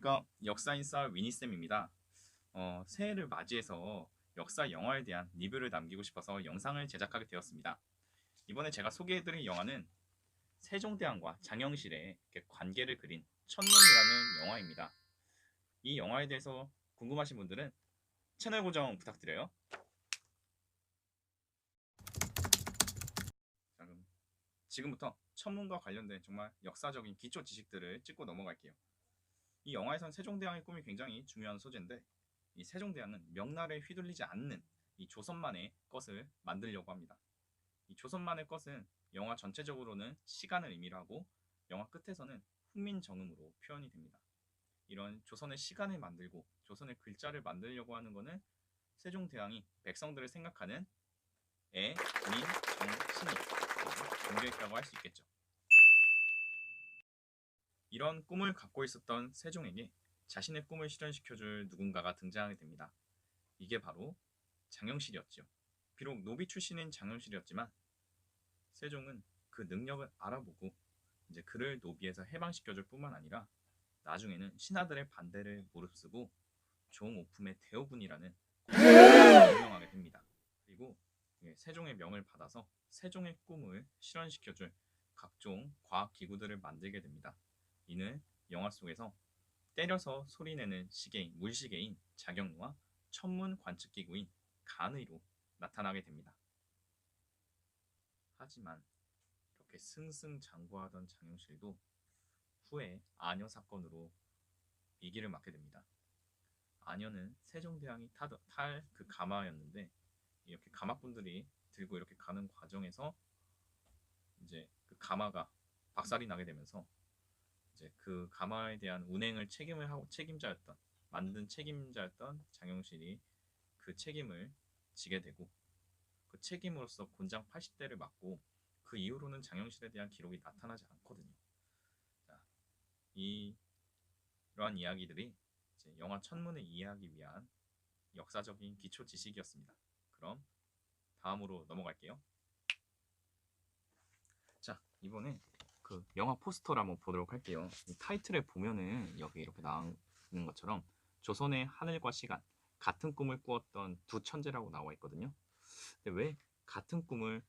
안녕하십니까. 역사인싸 위니쌤입니다. 새해를 맞이해서 역사 영화에 대한 리뷰를 남기고 싶어서 영상을 제작하게 되었습니다. 이번에 제가 소개해드릴 영화는 세종대왕과 장영실의 관계를 그린 천문이라는 영화입니다. 이 영화에 대해서 궁금하신 분들은 채널 고정 부탁드려요. 자, 그럼 지금부터 천문과 관련된 정말 역사적인 기초 지식들을 짚고 넘어갈게요. 이 영화에선 세종대왕의 꿈이 굉장히 중요한 소재인데, 이 세종대왕은 명나라에 휘둘리지 않는 이 조선만의 것을 만들려고 합니다. 이 조선만의 것은 영화 전체적으로는 시간을 의미로 하고 영화 끝에서는 훈민정음으로 표현이 됩니다. 이런 조선의 시간을 만들고 조선의 글자를 만들려고 하는 것은 세종대왕이 백성들을 생각하는 애, 민, 정, 신이 담겨있다고 할 수 있겠죠. 이런 꿈을 갖고 있었던 세종에게 자신의 꿈을 실현시켜줄 누군가가 등장하게 됩니다. 이게 바로 장영실이었죠. 비록 노비 출신인 장영실이었지만 세종은 그 능력을 알아보고 이제 그를 노비에서 해방시켜줄 뿐만 아니라 나중에는 신하들의 반대를 무릅쓰고 종오품의 대오군이라는 공을 임명하게 됩니다. 그리고 세종의 명을 받아서 세종의 꿈을 실현시켜줄 각종 과학기구들을 만들게 됩니다. 이는 영화 속에서 때려서 소리내는 시계인, 물시계인 자경루와 천문 관측기구인 간의로 나타나게 됩니다. 하지만 이렇게 승승장구하던 장영실도 후에 아녀 사건으로 위기를 맞게 됩니다. 아녀는 세종대왕이 탈 그 가마였는데, 이렇게 가마꾼들이 들고 이렇게 가는 과정에서 이제 그 가마가 박살이 나게 되면서 이제 그 가마에 대한 운행을 책임자였던, 만든 책임자였던 장영실이 그 책임을 지게 되고, 그 책임으로서 곤장 80대를 맞고 그 이후로는 장영실에 대한 기록이 나타나지 않거든요. 자, 이러한 이야기들이 이제 영화 천문을 이해하기 위한 역사적인 기초 지식이었습니다. 그럼 다음으로 넘어갈게요. 자, 이번에 그 영화 포스터를 한번 보도록 할게요. 이 타이틀에 보면은 여기 이렇게 나오는 것처럼 조선의 하늘과 시간, 같은 꿈을 꾸었던 두 천재라고 나와 있거든요. 근데 왜 같은 꿈을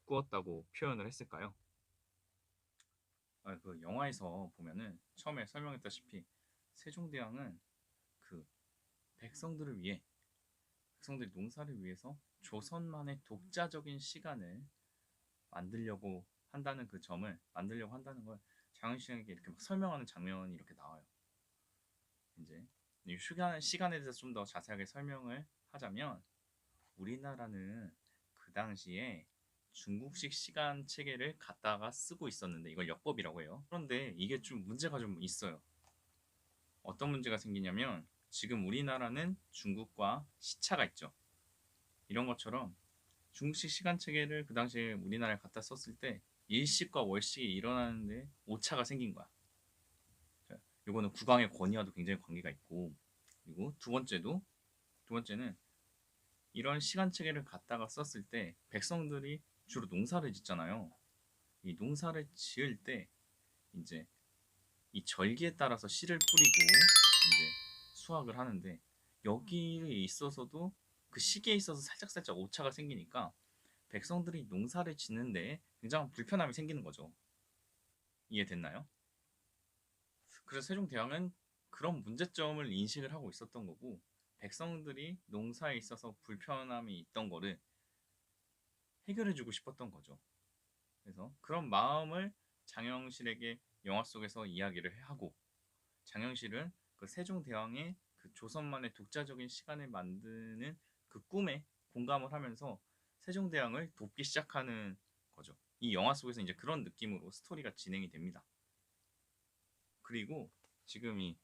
꾸었다고 표현을 했을까요? 그 영화에서 보면은 처음에 설명했다시피 세종대왕은 그 백성들을 위해, 백성들의 농사를 위해서 조선만의 독자적인 시간을 만들려고 한다는 걸 장윤신에게 이렇게 막 설명하는 장면이 이렇게 나와요. 이제 이 시간에 대해서 좀 더 자세하게 설명을 하자면, 우리나라는 그 당시에 중국식 시간 체계를 갖다가 쓰고 있었는데 이걸 역법이라고 해요. 그런데 이게 좀 문제가 좀 있어요. 어떤 문제가 생기냐면, 지금 우리나라는 중국과 시차가 있죠. 이런 것처럼 중국식 시간 체계를 그 당시에 우리나라에 갖다 썼을 때 일식과 월식이 일어나는데 오차가 생긴 거야. 이거는 국왕의 권위와도 굉장히 관계가 있고, 그리고 두 번째는 이런 시간 체계를 갖다가 썼을 때 백성들이 주로 농사를 짓잖아요. 이 농사를 지을 때 이제 이 절기에 따라서 씨를 뿌리고 이제 수확을 하는데, 여기에 있어서도 그 시기에 있어서 살짝살짝 오차가 생기니까 백성들이 농사를 짓는데 굉장한 불편함이 생기는 거죠. 이해됐나요? 그래서 세종대왕은 그런 문제점을 인식을 하고 있었던 거고, 백성들이 농사에 있어서 불편함이 있던 거를 해결해주고 싶었던 거죠. 그래서 그런 마음을 장영실에게 영화 속에서 이야기를 하고, 장영실은 그 세종대왕의 그 조선만의 독자적인 시간을 만드는 그 꿈에 공감을 하면서 세종대왕을 돕기 시작하는 거죠. 이 영화 속에서 이제 그런 느낌으로 스토리가 진행이 됩니다. 그리고 지금 이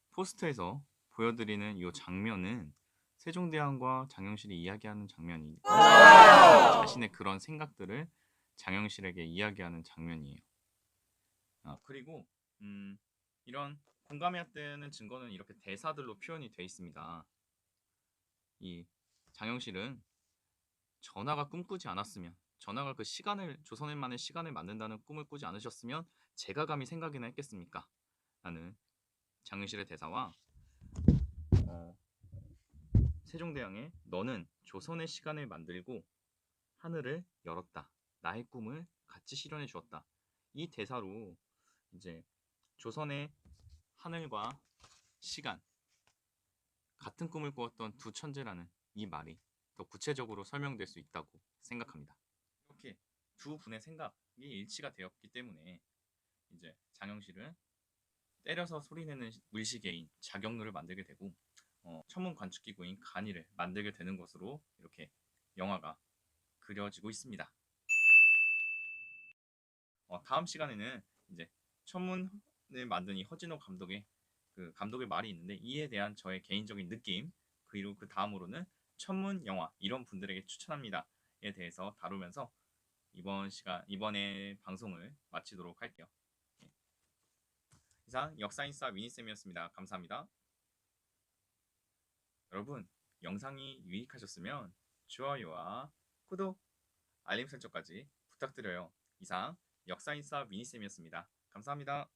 포스터에서 보여드리는 이 장면은 세종대왕과 장영실이 이야기하는 장면이, 자신의 그런 생각들을 장영실에게 이야기하는 장면이에요. 그리고 이런 공감해야 되는 증거는 이렇게 대사들로 표현이 되어 있습니다. 이 장영실은 전하가 꿈꾸지 않았으면, 전하가 그 시간을, 조선만의 시간을 만든다는 꿈을 꾸지 않으셨으면 제가 감히 생각이나 했겠습니까? 라는 장윤실의 대사와 세종대왕의 너는 조선의 시간을 만들고 하늘을 열었다. 나의 꿈을 같이 실현해 주었다. 이 대사로 이제 조선의 하늘과 시간, 같은 꿈을 꾸었던 두 천재라는 이 말이 더 구체적으로 설명될 수 있다고 생각합니다. 이렇게 두 분의 생각이 일치가 되었기 때문에 이제 장영실은 때려서 소리내는 물시계인 자경루를 만들게 되고 천문 관측기구인 간이를 만들게 되는 것으로 이렇게 영화가 그려지고 있습니다. 다음 시간에는 이제 천문을 만든 이 허진호 감독의 그 감독의 말이 있는데 이에 대한 저의 개인적인 느낌 그리고 그 다음으로는 천문 영화 이런 분들에게 추천합니다에 대해서 다루면서 이번에 방송을 마치도록 할게요. 이상 역사인싸 미니쌤이었습니다. 감사합니다. 여러분 영상이 유익하셨으면 좋아요와 구독, 알림 설정까지 부탁드려요. 이상 역사인싸 미니쌤이었습니다. 감사합니다.